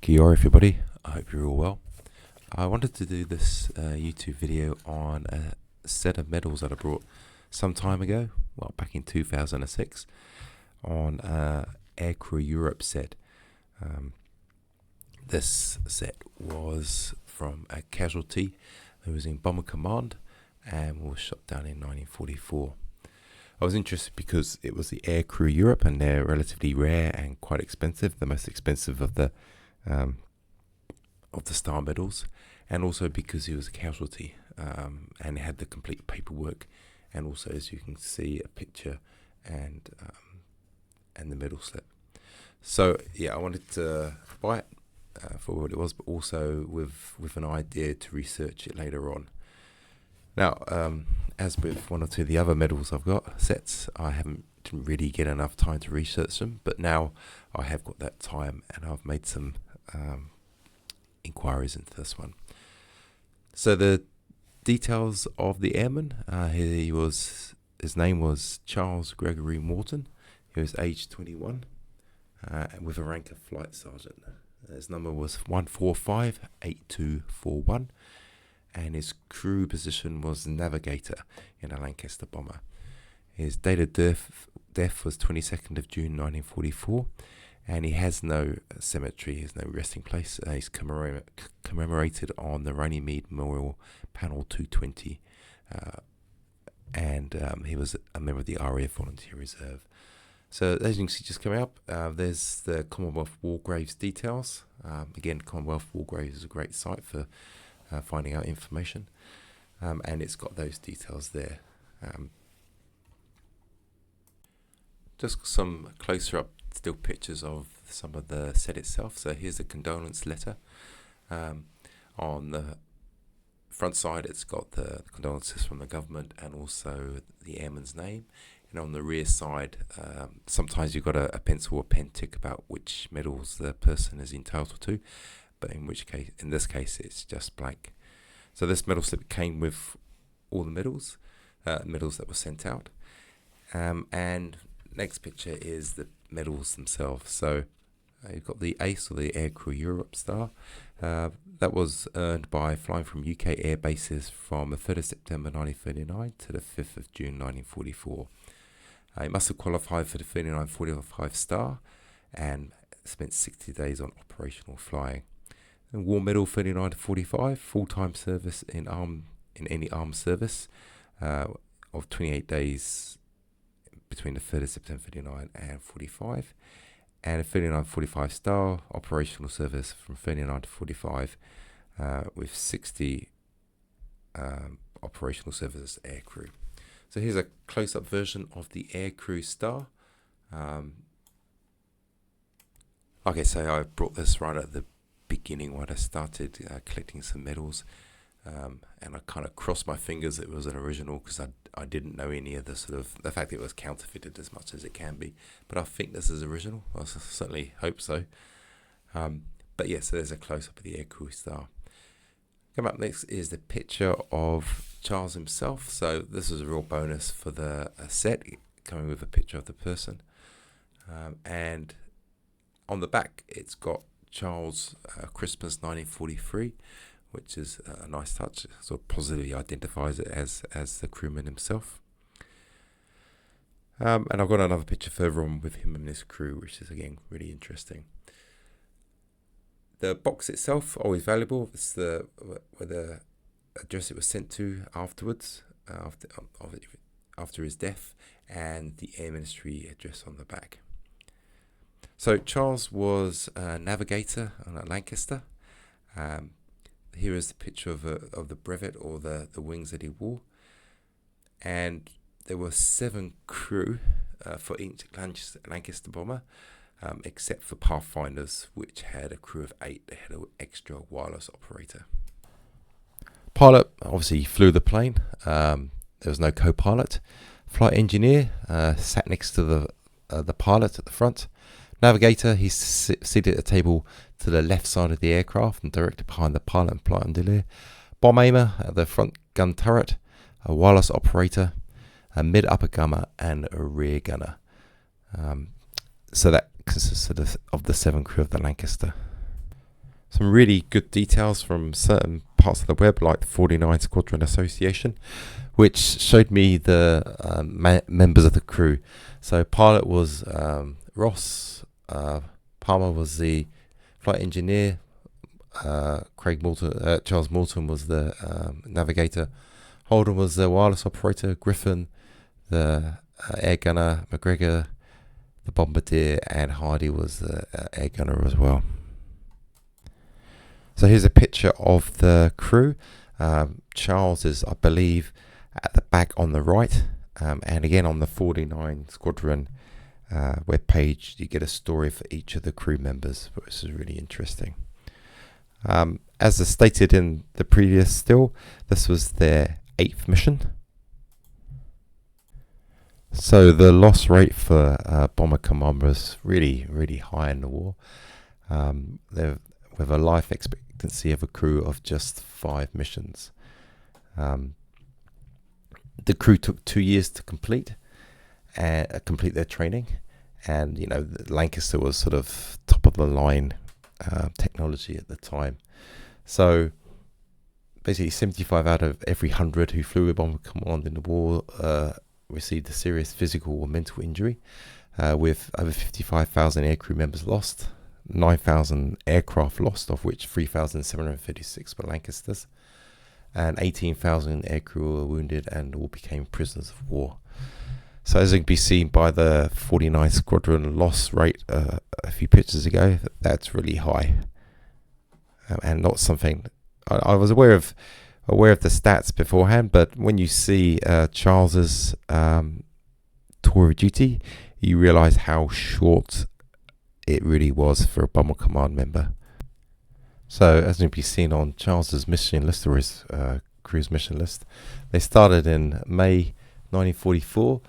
Kia ora everybody, I hope you're all well. I wanted to do this YouTube video on a set of medals that I brought some time ago, well back in 2006, on Aircrew Europe set. This set was from a casualty who was in Bomber Command and was shot down in 1944. I was interested because it was the Aircrew Europe and they're relatively rare and quite expensive, the most expensive of the star medals, and also because he was a casualty and had the complete paperwork, and also, as you can see, a picture and the medal slip. So yeah, I wanted to buy it for what it was, but also with an idea to research it later on. Now, as with one or two of the other medals I've got sets, I didn't really get enough time to research them, but now I have got that time and I've made some inquiries into this one. So the details of the airman, his name was Charles Gregory Morton. He was aged 21 with a rank of flight sergeant. His number was 1458241 and his crew position was navigator in a Lancaster bomber. His date of death was 22nd of June 1944, and he has no cemetery, he has no resting place. He's commemorated on the Runnymede Memorial Panel 220, and he was a member of the RAF Volunteer Reserve. So as you can see, just coming up, there's the Commonwealth War Graves details. Again, Commonwealth War Graves is a great site for finding out information, and it's got those details there. Just some closer up still pictures of some of the set itself. So here's a condolence letter. On the front side it's got the condolences from the government and also the airman's name, and on the rear side sometimes you've got a pencil or pen tick about which medals the person is entitled to, but in this case it's just blank. So this medal slip came with all the medals that were sent out, and next picture is the medals themselves. So you've got the ACE, or the Aircrew Europe star, that was earned by flying from UK air bases from the 3rd of September 1939 to the 5th of June 1944. He must have qualified for the 3945 star and spent 60 days on operational flying. And War Medal 39 to 45, full-time service in any armed service of 28 days between the 3rd of September 39 and 45, and a 3945 star operational service from 39 to 45 with 60 operational service aircrew. So here's a close-up version of the Aircrew star. Like I say, I brought this right at the beginning when I started collecting some medals, and I kind of crossed my fingers it was an original, because I didn't know any of the the fact that it was counterfeited as much as it can be, but I think this is original. I certainly hope so. But yeah, so there's a close-up of the Aircrew star. Come up next is the picture of Charles himself. So this is a real bonus for the set, coming with a picture of the person, and on the back it's got Charles Christmas 1943, which is a nice touch. Sort of positively identifies it as the crewman himself. And I've got another picture further on with him and his crew, which is again really interesting. The box itself, always valuable. It's where the address it was sent to afterwards, after his death, and the Air Ministry address on the back. So Charles was a navigator on a Lancaster. Here is the picture of the brevet, or the wings that he wore, and there were 7 crew for each Lancaster bomber, except for Pathfinders, which had a crew of 8. They had an extra wireless operator. Pilot obviously flew the plane. There was no co-pilot. Flight engineer sat next to the pilot at the front. Navigator, he's seated at a table to the left side of the aircraft and directly behind the pilot and flight engineer. Bomb aimer at the front gun turret, a wireless operator, a mid-upper gunner, and a rear gunner. So that consists of the 7 crew of the Lancaster. some really good details from certain parts of the web, like the 49 Squadron Association, which showed me the members of the crew. So pilot was Ross, Palmer was the flight engineer, Charles Morton was the navigator, Holden was the wireless operator, Griffin the air gunner, McGregor the bombardier, and Hardy was the air gunner as well. So here's a picture of the crew. Charles is, I believe, at the back on the right, and again on the 49 Squadron web page you get a story for each of the crew members, which is really interesting. As is stated in the previous still, this was their 8th mission. So the loss rate for Bomber Command was really, really high in the war. With a life expectancy of a crew of just 5 missions. The crew took 2 years to complete their training, and Lancaster was sort of top of the line technology at the time. So basically 75 out of every 100 who flew with Bomber Command in the war received a serious physical or mental injury, with over 55,000 aircrew members lost, 9,000 aircraft lost, of which 3,736 were Lancasters, and 18,000 aircrew were wounded and all became prisoners of war. So as can be seen by the 49 Squadron loss rate a few pictures ago, that's really high, and not something I was aware of the stats beforehand, but when you see Charles's tour of duty, you realise how short it really was for a Bomber Command member. So as can be seen on Charles's mission list, or his crew's mission list, they started in May 1944,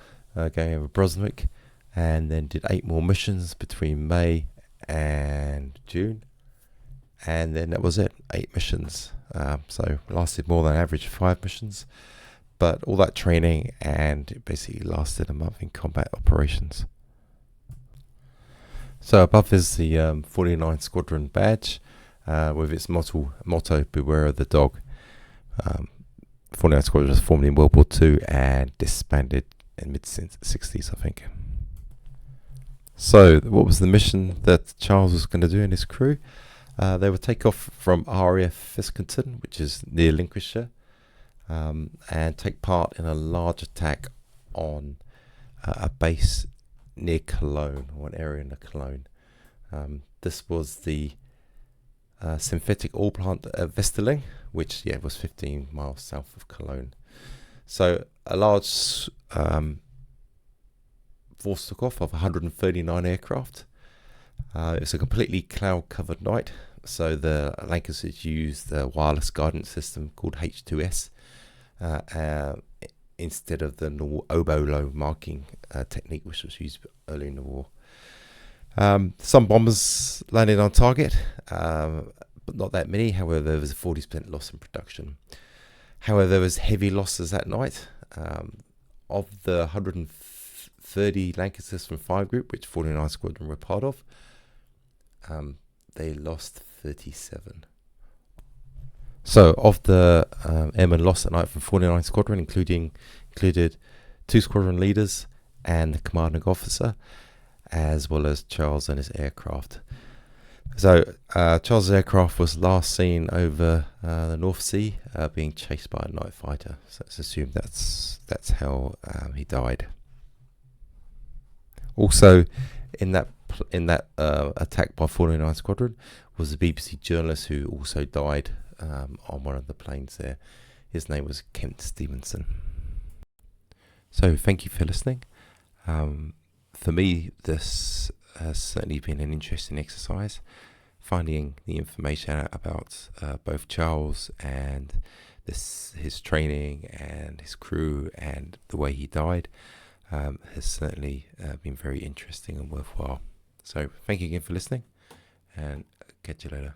going over Brunswick, and then did 8 more missions between May and June, and then that was it, 8 missions. So it lasted more than average 5 missions, but all that training, and it basically lasted a month in combat operations. So above is the 49 Squadron badge, with its motto, beware of the dog. 49 Squadron was formed in World War II and disbanded in mid-60s, I think. So what was the mission that Charles was going to do in his crew? They would take off from RAF Fiskerton, which is near Lincolnshire, and take part in a large attack on a base near Cologne, or an area in Cologne. This was the synthetic oil plant at Wesseling, which was 15 miles south of Cologne. So a large force took off of 139 aircraft. It was a completely cloud-covered night, so the Lancasters used the wireless guidance system called H2S instead of the normal oboe marking technique which was used early in the war. Some bombers landed on target, but not that many. However, there was a 40% loss in production. However, there was heavy losses that night. Of the 130 Lancasters from 5 Group, which 49 Squadron were part of, they lost 37. So of the airmen lost that night from 49 Squadron, included 2 squadron leaders and the commanding officer, as well as Charles and his aircraft. So Charles' aircraft was last seen over the North Sea, being chased by a night fighter. So let's assume that's how he died. Also, in that attack by 49 Squadron was a BBC journalist who also died on one of the planes there. His name was Kent Stevenson. So thank you for listening. For me, this has certainly been an interesting exercise, finding the information out about both Charles and his training and his crew and the way he died. Has certainly been very interesting and worthwhile. So thank you again for listening, and catch you later.